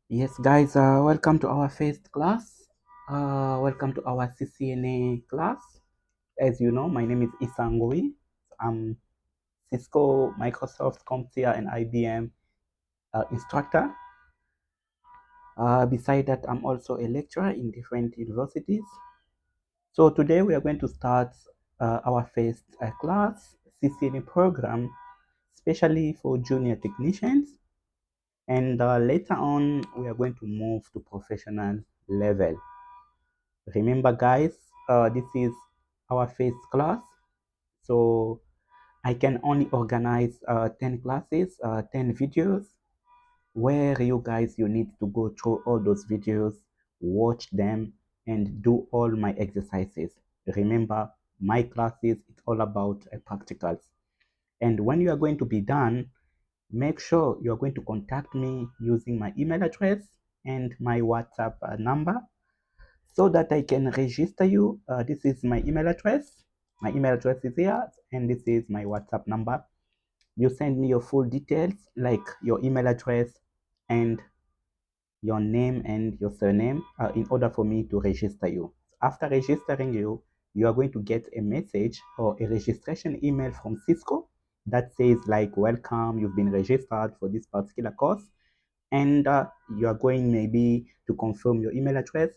Yes, guys, welcome to our first class. Welcome to our CCNA class. As you know, my name is Isangui. I'm Cisco, Microsoft, CompTIA, and IBM instructor. Beside that, I'm also a lecturer in different universities. So today we are going to start our first class, CCNA program, especially for junior technicians. And later on, we are going to move to professional level. Remember, guys, this is our first class, so I can only organize 10 classes, 10 videos, where you need to go through all those videos, watch them, and do all my exercises. Remember, my classes, it's all about practicals. And when you are going to be done, make sure you are going to contact me using my email address and my WhatsApp number so that I can register you. This is my email address. My email address is here, and this is my WhatsApp number. You send me your full details, like your email address and your name and your surname, in order for me to register you. After registering you, you are going to get a message or a registration email from Cisco that says like, welcome, you've been registered for this particular course, and you are going maybe to confirm your email address.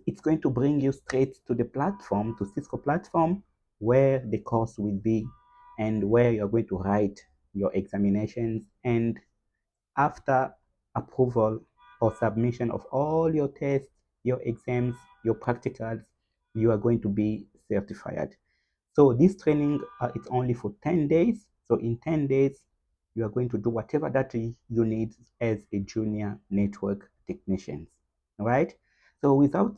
It's going to bring you straight to the platform, to Cisco platform, where the course will be and where you're going to write your examinations. And after approval or submission of all your tests, your exams, your practicals, you are going to be certified. So this training, it's only for 10 days. So in 10 days, you are going to do whatever that you need as a junior network technician. All right. So without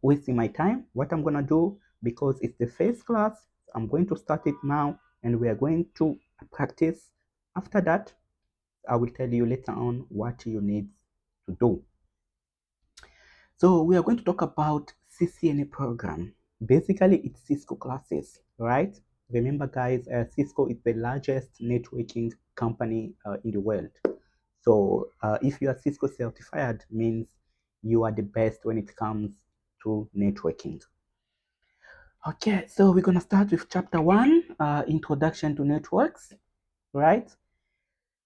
wasting my time, what I'm going to do, because it's the first class, I'm going to start it now and we are going to practice. After that, I will tell you later on what you need to do. So we are going to talk about CCNA program. Basically, it's Cisco classes, right? Remember, guys, Cisco is the largest networking company in the world. So if you are Cisco certified, means you are the best when it comes to networking. Okay, so we're gonna start with chapter 1, introduction to networks, right?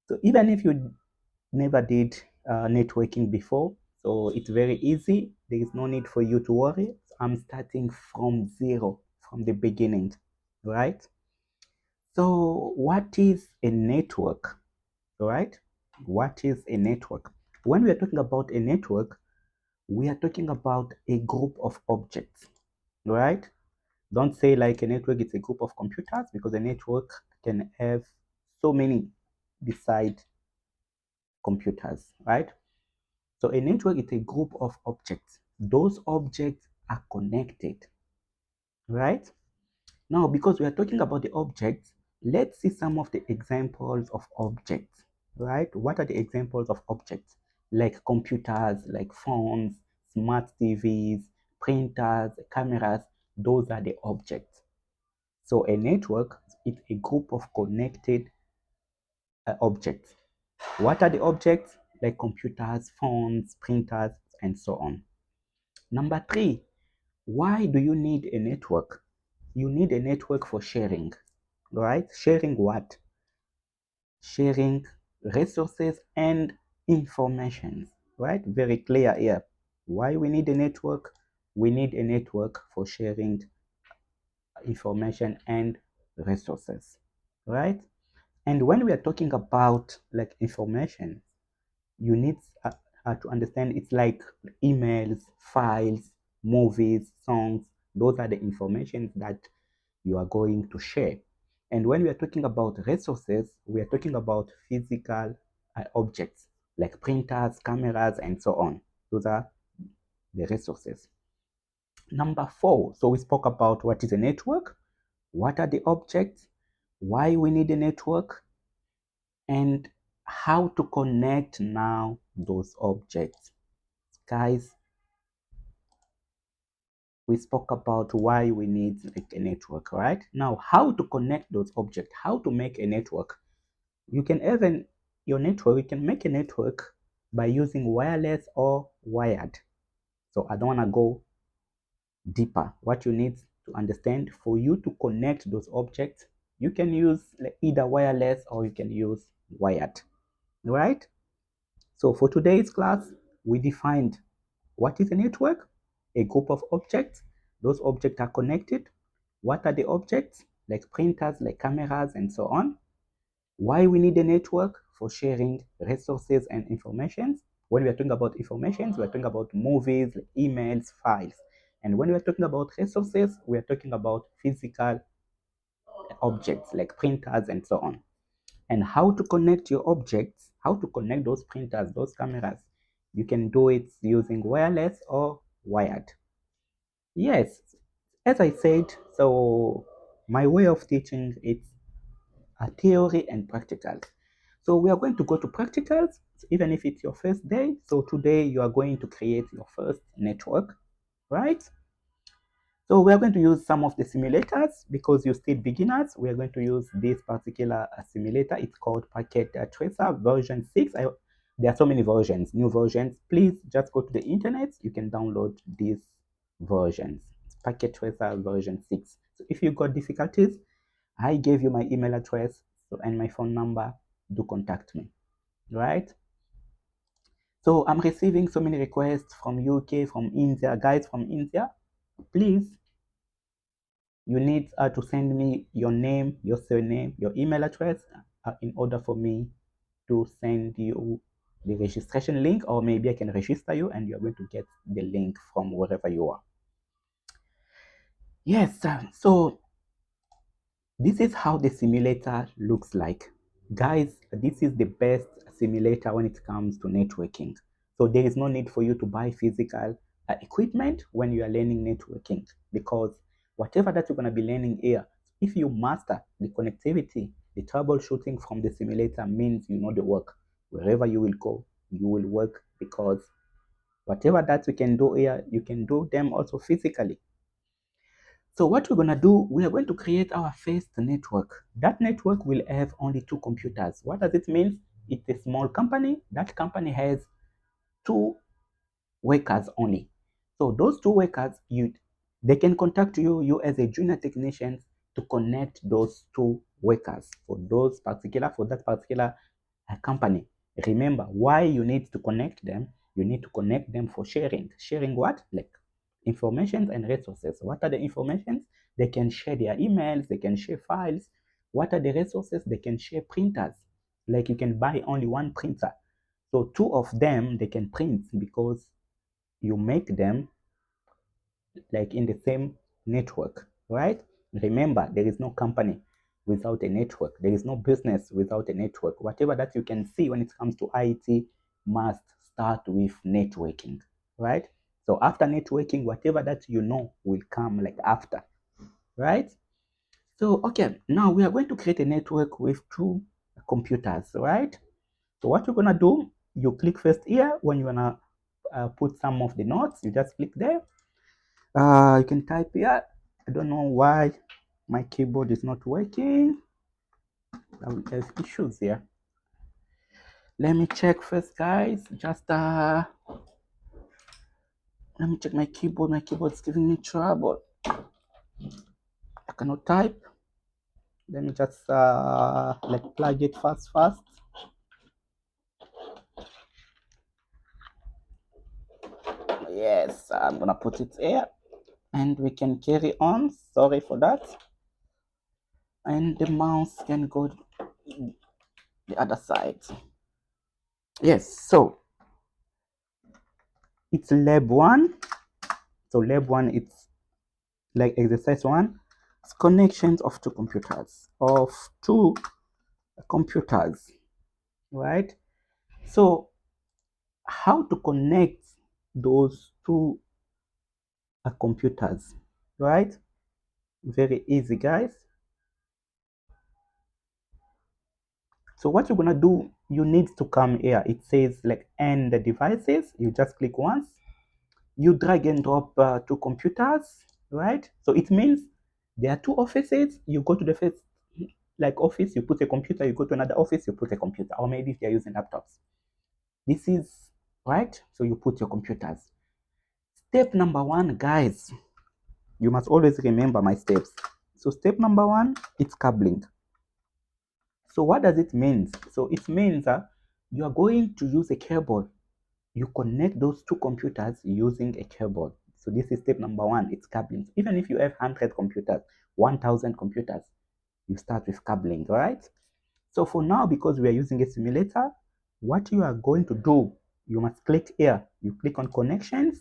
So even if you never did networking before, so it's very easy. There is no need for you to worry. I'm starting from zero, from the beginning, right? So what is a network, right? What is a network? When we are talking about a network, we are talking about a group of objects, right? Don't say like a network is a group of computers, because a network can have so many beside computers, right? So a network is a group of objects. Those objects are connected, right? Now, because we are talking about the objects, let's see some of the examples of objects, right? What are the examples of objects? Like computers, like phones, smart TVs, printers, cameras, those are the objects. So a network is a group of connected objects. What are the objects? Like computers, phones, printers, and so on. Number 3, why do you need a network? You need a network for sharing, right? Sharing what? Sharing resources and information, right? Very clear here. Why we need a network? We need a network for sharing information and resources, right? And when we are talking about like information, you need to understand it's like emails, files, movies, songs. Those are the information that you are going to share. And when we are talking about resources, we are talking about physical objects like printers, cameras, and so on. Those are the resources. Number 4, so we spoke about what is a network, what are the objects, why we need a network, and how to connect now those objects. Guys, we spoke about why we need like a network, right? Now, how to connect those objects, how to make a network. You can even, your network, you can make a network by using wireless or wired. So I don't want to go deeper. What you need to understand, for you to connect those objects, you can use either wireless or you can use wired, right? So for today's class, we defined what is a network, a group of objects. Those objects are connected. What are the objects? Like printers, like cameras, and so on. Why we need a network? For sharing resources and information. When we are talking about information, we are talking about movies, emails, files. And when we are talking about resources, we are talking about physical objects like printers and so on. And how to connect your objects, how to connect those printers, those cameras. You can do it using wireless or wired. Yes, as I said, so my way of teaching it's a theory and practical. So we are going to go to practicals, even if it's your first day. So today you are going to create your first network, right? So we are going to use some of the simulators because you're still beginners. We are going to use this particular simulator. It's called Packet Tracer version 6. There are so many versions, new versions. Please just go to the internet. You can download these versions. It's Packet Tracer version 6. So if you got difficulties, I gave you my email address and my phone number. Do contact me, right? So I'm receiving so many requests from UK, from India, guys from India. Please, you need to send me your name, your surname, your email address in order for me to send you the registration link, or maybe I can register you and you're going to get the link from wherever you are. Yes, so this is how the simulator looks like. Guys, this is the best simulator when it comes to networking. So there is no need for you to buy physical equipment when you are learning networking, because whatever that you're going to be learning here, if you master the connectivity, the troubleshooting from the simulator means you know the work. Wherever you will go, you will work, because whatever that you can do here, you can do them also physically. So what we're going to do, we are going to create our first network. That network will have only 2 computers. What does it mean? It's a small company. That company has 2 workers only. So those 2 workers, they can contact you as a junior technician to connect those 2 workers for that particular company. Remember why you need to connect them. You need to connect them for sharing. Sharing what? Like information and resources. What are the informations? They can share their emails, they can share files. What are the resources? They can share printers. Like you can buy only 1 printer. So 2 of them, they can print because you make them like in the same network, right? Remember, there is no company without a network. There is no business without a network. Whatever that you can see when it comes to IT must start with networking, right? So after networking, whatever that you know will come like after, right? So, okay, now we are going to create a network with 2 computers, right? So what you're gonna do, you click first here. When you wanna put some of the notes, you just click there. You can type here. I don't know why my keyboard is not working. I will have issues here. Let me check first, guys. Just let me check my keyboard. My keyboard is giving me trouble. I cannot type. Let me just like plug it fast. Yes, I'm gonna put it here, and we can carry on. Sorry for that. And the mouse can go the other side. Yes, so it's lab 1. So lab 1, it's like exercise 1. It's connections of 2 computers, right? So how to connect those 2 computers, right? Very easy, guys. So what you're gonna do, you need to come here. It says like end the devices. You just click once. You drag and drop 2 computers, right? So it means there are 2 offices. You go to the first like office, you put a computer. You go to another office, you put a computer. Or maybe if they're using laptops, This is right. So you put your computers. Step number 1, guys, you must always remember my steps. So step number 1, it's cabling. So what does it mean? So it means you are going to use a cable. You connect those two computers using a cable. So this is step number 1, it's cabling. Even if you have 100 computers, 1000 computers, you start with cabling, right? So for now, because we are using a simulator, what you are going to do, you must click here. You click on connections.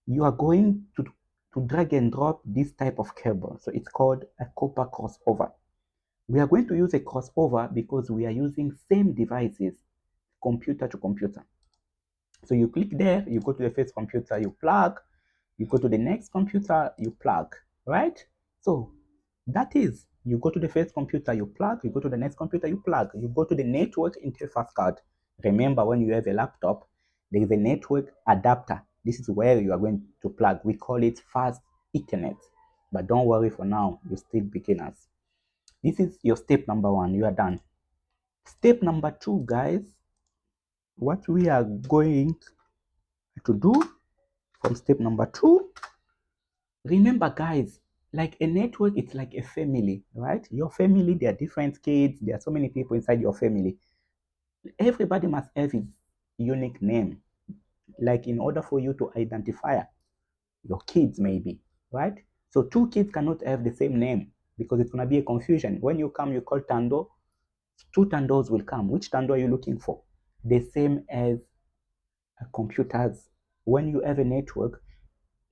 You are going to drag and drop this type of cable. So it's called a copper crossover. We are going to use a crossover because we are using same devices, computer to computer. So you click there, you go to the first computer, you plug, you go to the next computer, you plug, right? So that is, you go to the first computer, you plug, you go to the next computer, you plug, you go to the network interface card. Remember, when you have a laptop, there is a network adapter. This is where you are going to plug. We call it fast Ethernet. But don't worry for now, you're still beginners. This is your step number 1, you are done. Step number 2, guys, what we are going to do from step number 2, remember, guys, like a network, it's like a family, right? Your family, there are different kids, there are so many people inside your family. Everybody must have his unique name, like in order for you to identify your kids, maybe, right? So 2 kids cannot have the same name because it's going to be a confusion. When you come, you call Tando, 2 Tandos will come. Which Tando are you looking for? The same as computers. When you have a network,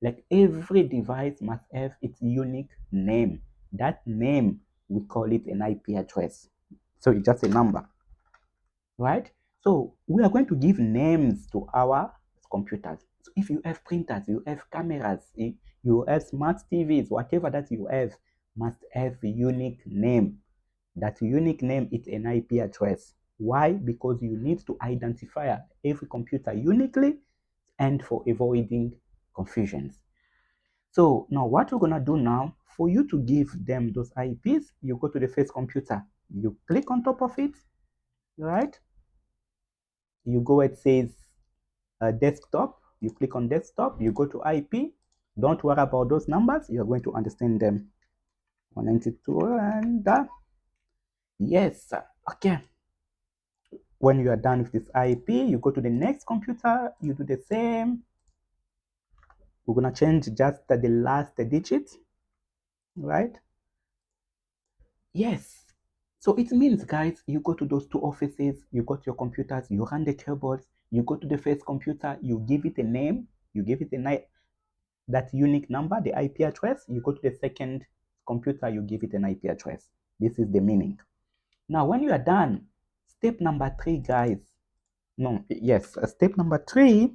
like every device must have its unique name. That name, we call it an IP address. So it's just a number, right? So we are going to give names to our computers. So if you have printers, you have cameras, you have smart TVs, whatever that you have must have a unique name. That unique name is an IP address. Why? Because you need to identify every computer uniquely and for avoiding confusions. So now what we're going to do now, for you to give them those IPs, you go to the first computer, you click on top of it, right? You go where it says desktop, you click on desktop, you go to IP. Don't worry about those numbers, you're going to understand them. 192 and yes, okay. When you are done with this IP, you go to the next computer, you do the same. We're going to change just the last digit, right? Yes. So it means, guys, you go to those 2 offices, you got your computers, you run the cables, you go to the first computer, you give it a name, you give it that unique number, the IP address. You go to the second computer, you give it an IP address. This is the meaning. Now, when you are done, step number 3, guys. No, yes, step number 3.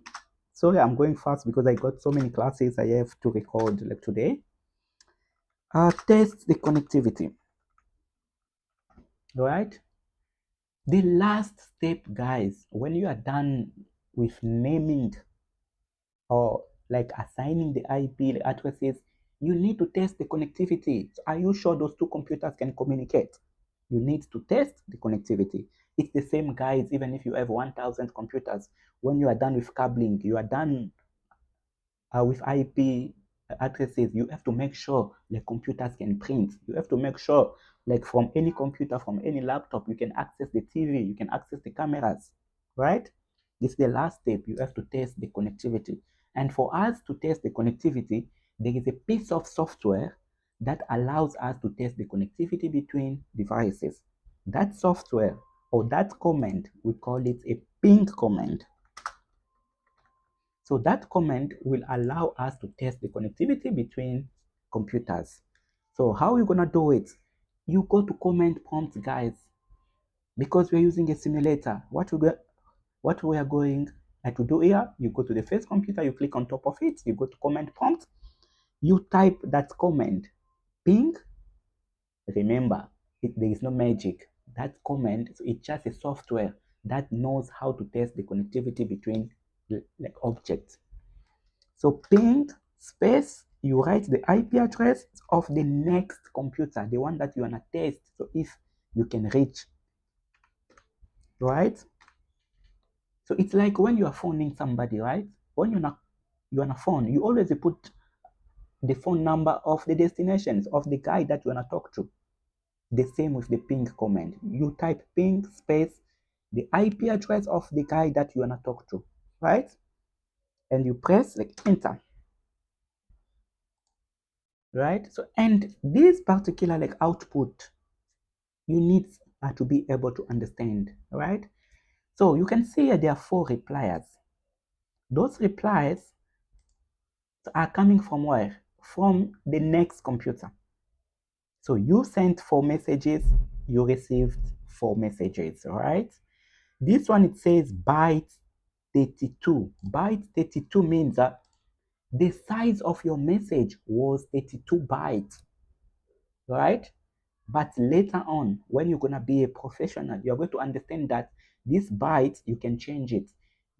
Sorry, I'm going fast because I got so many classes I have to record like today. Test the connectivity. Right? The last step, guys, when you are done with naming or like assigning the IP addresses, you need to test the connectivity. So are you sure those 2 computers can communicate? You need to test the connectivity. It's the same, guys, even if you have 1000 computers. When you are done with cabling, you are done with IP addresses, you have to make sure the computers can print. You have to make sure, like from any computer, from any laptop, you can access the TV, you can access the cameras, right? This is the last step. You have to test the connectivity. And for us to test the connectivity, there is a piece of software that allows us to test the connectivity between devices. That software or that command, we call it a ping command. So that command will allow us to test the connectivity between computers. So how are you going to do it? You go to command prompt, guys. Because we're using a simulator, what we are going to do here, you go to the first computer, you click on top of it, you go to command prompt, you type that command, ping. Remember, there is no magic. That command, so it's just a software that knows how to test the connectivity between like objects. So ping space, you write the IP address of the next computer, the one that you want to test. So if you can reach, right? So it's like when you are phoning somebody, right? When you're on a phone, you always put the phone number of the destinations of the guy that you want to talk to. The same with the ping command. You type ping space the IP address of the guy that you want to talk to, right? And you press like enter, right? So, and this particular like output, you need to be able to understand, right? So you can see here there are 4 replies. Those replies are coming from where? From the next computer. So you sent 4 messages, you received 4 messages, all right? This one, it says byte 32. Byte 32 means that the size of your message was 32 bytes, right? But later on, when you're going to be a professional, you're going to understand that this bytes, you can change it.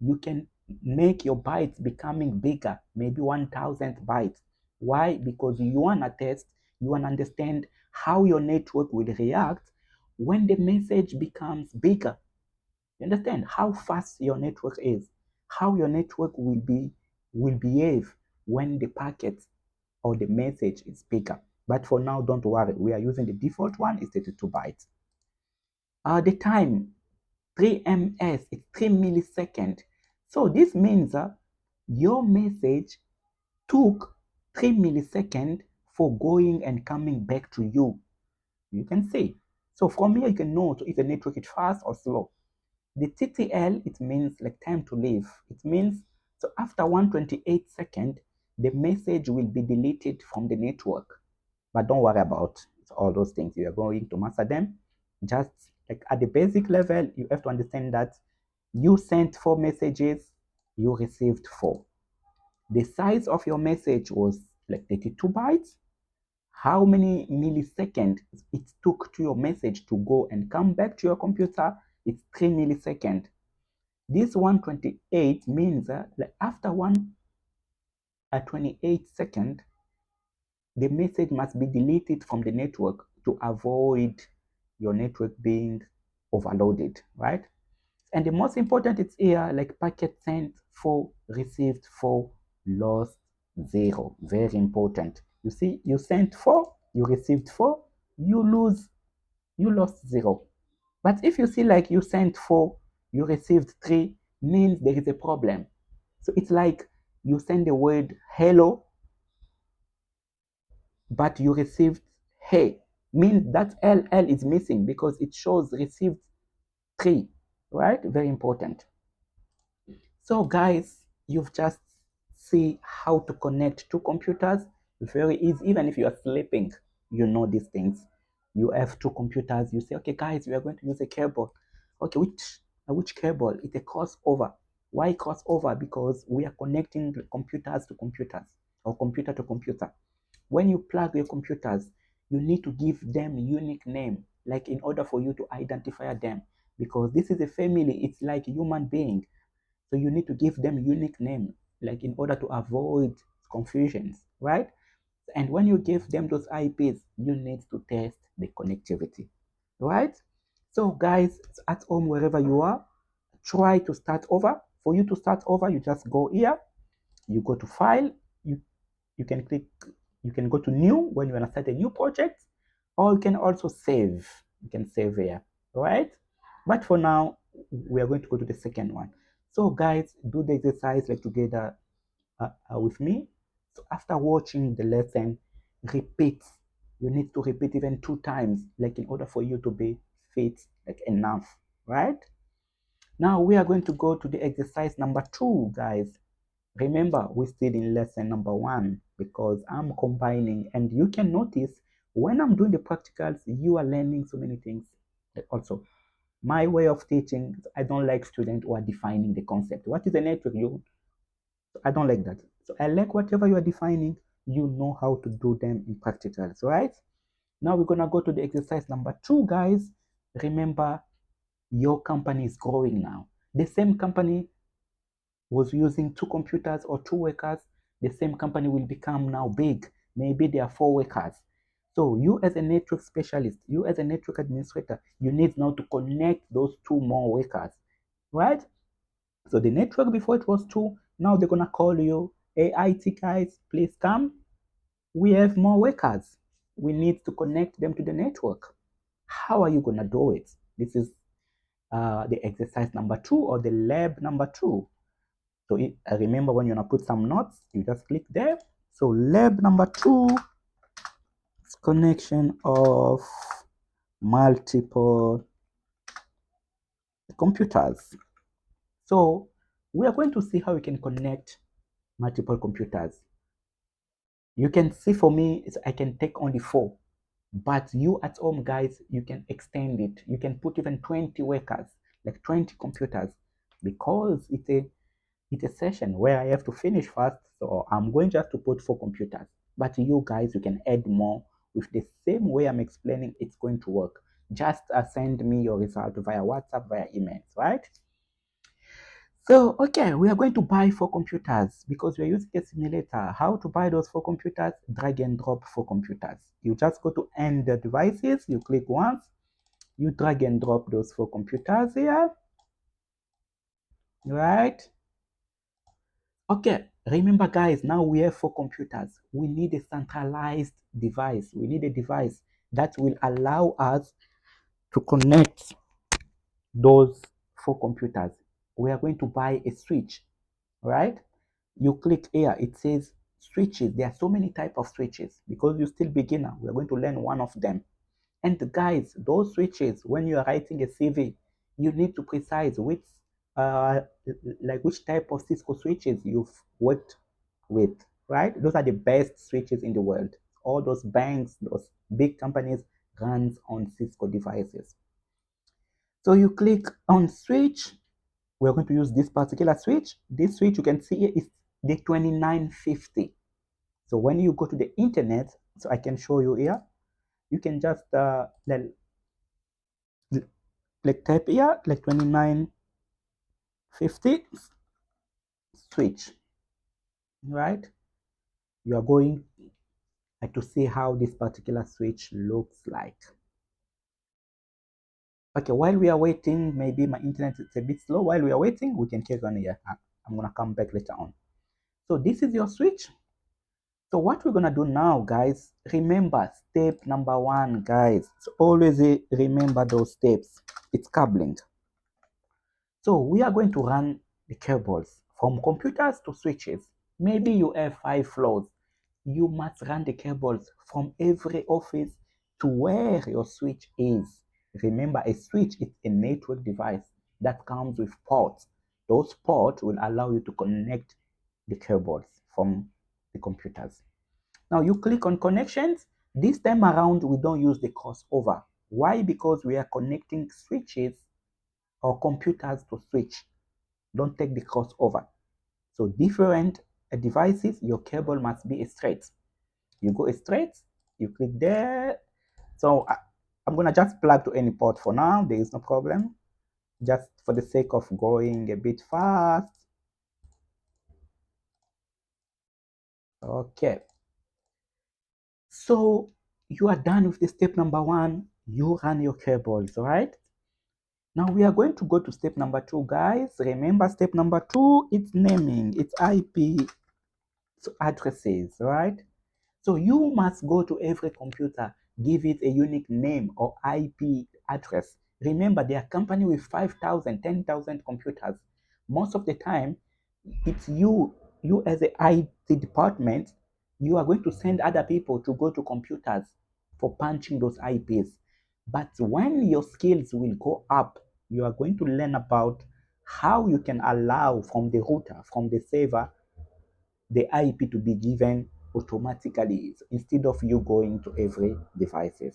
You can make your bytes becoming bigger, maybe 1000 bytes. Why? Because you want to test, you want to understand how your network will react when the message becomes bigger. You understand how fast your network is, how your network will behave when the packet or the message is bigger. But for now, don't worry. We are using the default one, it's 32 bytes. The time, 3 ms, it's 3 milliseconds. So this means your message took 3 milliseconds for going and coming back to you. You can see. So from here, you can know if the network is fast or slow. The TTL, it means like time to live. It means, so after 128 seconds, the message will be deleted from the network. But don't worry about all those things. You are going to master them. Just like at the basic level, you have to understand that you sent 4 messages, you received 4. The size of your message was like 32 bytes. How many milliseconds it took to your message to go and come back to your computer? It's 3 milliseconds. This 128 means that after 128 seconds, the message must be deleted from the network to avoid your network being overloaded, right? And the most important is here, like packet sent 4, received 4, lost 0. Very important. You see, you sent 4, you received 4, you lost 0. But if you see like you sent 4, you received 3, means there is a problem. So it's like you send the word hello, but you received hey. Means that LL is missing because it shows received 3, right? Very important. So guys, you've just see how to connect 2 computers. Very easy. Even if you are sleeping, you know these things. You have 2 computers. You say, okay, guys, we are going to use a cable. Okay, which cable? It's a crossover. Why crossover? Because we are connecting computers to computers or computer to computer. When you plug your computers, you need to give them unique name, like in order for you to identify them, because this is a family. It's like human being. So you need to give them unique name, like in order to avoid confusions, right? And when you give them those IPs, you need to test the connectivity, right? So guys, at home, wherever you are, try to start over. For you to start over, you just go here, you go to file, you can click, you can go to new when you want to start a new project, or you can also save. You can save here, right? But for now, we are going to go to the second one. So guys, do the exercise like together with me. So after watching the lesson, repeat. You need to repeat even 2 times, like in order for you to be fit, like enough, right? Now we are going to go to the exercise number 2, guys. Remember, we're still in lesson number 1 because I'm combining, and you can notice when I'm doing the practicals, you are learning so many things. Also, my way of teaching, I don't like students who are defining the concept. What is a network? I don't like that. So I like whatever you are defining, you know how to do them in practicals, right? Now we're gonna go to the exercise number 2, guys. Remember, your company is growing now. The same company was using 2 computers or 2 workers. The same company will become now big. Maybe there are 4 workers. So you as a network specialist, you as a network administrator, you need now to connect those 2 more workers, right? So the network before it was 2, now they're gonna call you, hey, IT guys, please come. We have more workers. We need to connect them to the network. How are you gonna do it? This is the exercise number 2 or the lab number 2. So remember, when you want to put some notes, you just click there. So lab number 2 is connection of multiple computers. So we are going to see how we can connect multiple computers. You can see for me, I can take only 4. But you at home, guys, you can extend it. You can put even 20 workers, like 20 computers, because it's a session where I have to finish fast. So I'm going just to put 4 computers. But you guys, you can add more with the same way I'm explaining. It's going to work. Just send me your result via WhatsApp, via emails, right? So, okay, we are going to buy 4 computers because we're using a simulator. How to buy those 4 computers? Drag and drop 4 computers. You just go to end the devices, you click once, you drag and drop those 4 computers here, right? Okay, remember guys, now we have 4 computers. We need a centralized device. We need a device that will allow us to connect those 4 computers. We are going to buy a switch, right? You click here, it says switches. There are so many type of switches. Because you're still beginner, we're going to learn one of them. And guys, those switches, when you are writing a CV, you need to precise which which type of Cisco switches you've worked with, right? Those are the best switches in the world. All those banks, those big companies runs on Cisco devices. So you click on switch. We're going to use this particular switch. This switch, you can see is the 2950. So when you go to the internet, so I can show you here, you can just like type here, like 2950 switch, right? You are going to see how this particular switch looks like. Okay, while we are waiting, maybe my internet is a bit slow. While we are waiting, we can carry on here. I'm gonna come back later on. So this is your switch. So what we're gonna do now, guys, remember step number 1, guys. So always remember those steps. It's cabling. So we are going to run the cables from computers to switches. Maybe you have 5 floors. You must run the cables from every office to where your switch is. Remember, a switch is a network device that comes with ports. Those ports will allow you to connect the cables from the computers. Now you click on connections. This time around, we don't use the crossover. Why? Because we are connecting switches or computers to switch. Don't take the crossover. So different devices, your cable must be straight. You go straight, you click there. So I'm gonna just plug to any port for now. There is no problem. Just for the sake of going a bit fast. Okay. So you are done with the step number 1. You run your cables, right? Now we are going to go to step number 2, guys. Remember, step number 2, it's naming, it's IP addresses, right? So you must go to every computer, give it a unique name or IP address. Remember, they are company with 5,000, 10,000 computers. Most of the time, it's you as a IT department, you are going to send other people to go to computers for punching those IPs. But when your skills will go up, you are going to learn about how you can allow from the router, from the server, the IP to be given automatically instead of you going to every devices.